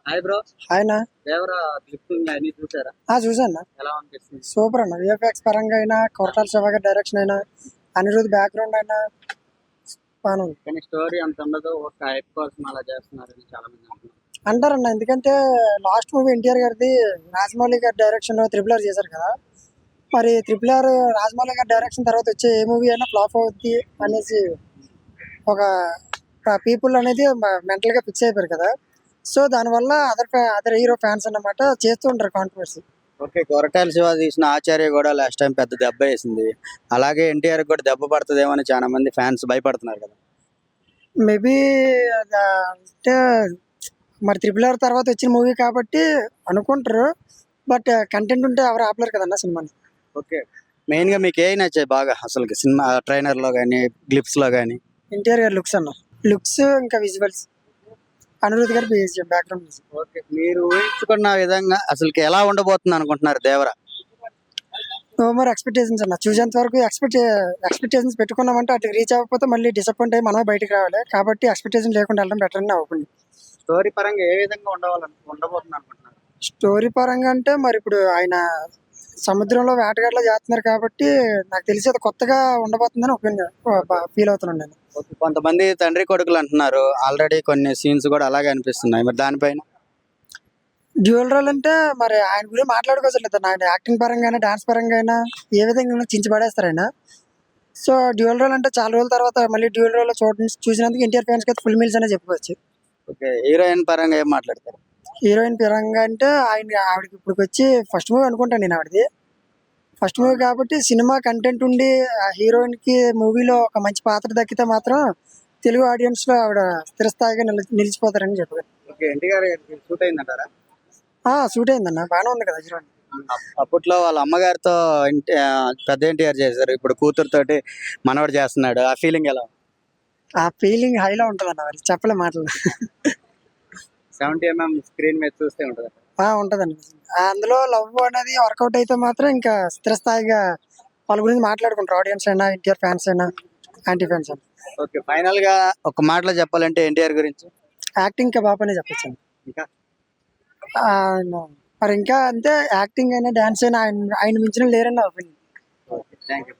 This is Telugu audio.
Hi bro. ఆయన దేవరా క్లిప్పింగ్ అన్ని చూసారా? చూసాను. ఎలా అనిపిస్తుంది? సూపర్ అన్న. విఎఫ్ఎక్స్ పరంగా అయినా, కొరటాల శివ గారి డైరెక్షన్ అయినా, అనిరుద్ బ్యాక్గ్రౌండ్ అయినా బాగానే ఉంది. కానీ స్టోరీ అంత ఉండదు, ఒక హైప్ కోసం అలా చేస్తున్నారని చాలా మంది అంటున్నారు. అంటారన్న, ఎందుకంటే లాస్ట్ మూవీ ఎన్టీఆర్ గారిది రాజమౌళి గారి డైరెక్షన్ లో త్రిపుల్ ఆర్ చేశారు కదా. మరి త్రిపుల్ ఆర్ రాజమౌళి గారి డైరెక్షన్ తర్వాత వచ్చే ఏ మూవీ అయినా ఫ్లాప్ అవుద్ది అనేసి ఒక పీపుల్ అనేది మెంటల్ గా ఫిక్స్ అయిపోయారు కదా. సో దానివల్ల అదర్ హీరో ఫ్యాన్స్ అన్నమాట చేస్తూ ఉంటారు కాంట్రవర్సీ. ఓకే, కొరటాల శివ తీసిన ఆచార్య కూడా లాస్ట్ టైం పెద్ద దెబ్బ వేసింది. అలాగే ఎన్టీఆర్ కూడా దెబ్బ పడుతుందేమో అని చాలా మంది ఫ్యాన్స్ భయపడుతున్నారు కదా. మేబీ అంటే మరి త్రిపుల్ ఆర్ తర్వాత వచ్చిన మూవీ కాబట్టి అనుకుంటారు. బట్ కంటెంట్ ఉంటే ఎవరు ఆపలేరు కదన్న సినిమాని. ఓకే, మెయిన్ గా మీకు ఏ నచ్చాయి బాగా అసలు సినిమా ట్రైలర్ లో కానీ గ్లిప్స్ లో కానీ? ఎన్టీఆర్ గారి లుక్స్ అన్న, లుక్స్ ఇంకా విజువల్స్, అనిరుద్ గారి బ్యాక్గ్రౌండ్. ఓకే, మీరు ఊహించుకున్న విధంగా అసలు ఎలా ఉండబోతుంది అనుకుంటున్నారు దేవరా? నో మోర్ ఎక్స్పెక్టేషన్స్ అన్న. చూసేంత వరకు ఎక్స్పెక్టేషన్స్ పెట్టుకున్నామంటే అటు రీచ్ అవ్వకపోతే మళ్ళీ డిసప్పాయింట్ అయ్యి మనమే బయటకు రావాలి. కాబట్టి ఎక్స్పెక్టేషన్ లేకుండా వెళ్ళడం బెటర్ అని నా ఒపీనియన్. స్టోరీ పరంగా ఏ విధంగా ఉండబోతుంది అనుకుంటున్నారు? స్టోరీ పరంగా అంటే మరి ఇప్పుడు ఆయన సముద్రంలో వేటగాడలో చేస్తున్నారు కాబట్టి నాకు తెలిసి అది కొత్తగా ఉండబోతుందని ఒపీనియన్ ఫీల్ అవుతున్నాను నేను. ఓకే, కొంతమంది తండ్రి కొడుకులు అంటున్నారు, ఆల్రెడీ కొన్ని సీన్స్ కూడా అలాగే అనిపిస్తున్నాయి. మరి దానిపైన డ్యూయల్ రోల్ అంటే మరి ఆయన గురించి మాట్లాడుకోవట్లేదు. ఆయన యాక్టింగ్ పరంగా అయినా, డాన్స్ పరంగా అయినా ఏ విధంగా చించి పడేస్తారు ఆయన. సో డ్యూయల్ రోల్ అంటే చాలా రోజుల తర్వాత మళ్ళీ డ్యూయల్ రోల్ చూసినందుకు ఎన్టీఆర్ ఫ్యాన్స్ అయితే ఫుల్ మీల్స్ అనే చెప్పుకోవచ్చు. ఓకే, హీరోయిన్ పరంగా ఏం మాట్లాడతారు? హీరోయిన్ పరంగా అంటే ఆవిడకి ఇప్పుడు వచ్చి ఫస్ట్ మూవీ అనుకుంటాను నేను. ఆవిడది ఫస్ట్ మూవీ కాబట్టి సినిమా కంటెంట్ ఉండి ఆ హీరోయిన్ కి మూవీలో ఒక మంచి పాత్ర దక్కితే మాత్రం తెలుగు ఆడియన్స్ లో ఆవిడ స్థిరస్థాయిగా నిలిచిపోతారని చెప్పారు. ఓకే, ఎన్టీఆర్ షూట్ అయిందంటారా? సూట్ అయిందన్న, బాగానే ఉంది కదా హీరోయిన్. అప్పట్లో వాళ్ళ అమ్మగారితో పెద్ద ఎన్టీఆర్ చేశారు, ఇప్పుడు కూతురుతోటి మనవడు చేస్తున్నాడు. ఆ ఫీలింగ్ ఎలా? ఆ ఫీలింగ్ హైలో ఉంటుంది అన్న, మరి చెప్పలే మాటలు. 70mm స్క్రీన్ మీద చూస్తే ఉంటుంది. ఉంటదండి. అందులో లవ్ అనేది వర్కౌట్ అయితే మాత్రం ఇంకా స్థిరస్థాయిగా వాళ్ళ గురించి మాట్లాడుకుంటారు ఆడియన్స్ అయినా, ఎన్టీఆర్ ఫ్యాన్స్ అయినా, యాంటీ ఫ్యాన్స్ అయినా. ఓకే, ఫైనల్ గా ఒక మాటలో చెప్పాలంటే ఎన్టీఆర్ గురించి యాక్టింగ్ ఇంకా బాగానే చెప్పచ్చు. ఇంకా మరి ఇంకా అంతే, యాక్టింగ్ అయినా డాన్స్ అయినా ఆయన మించిన లేరని నా ఒపీనియన్. Thank you.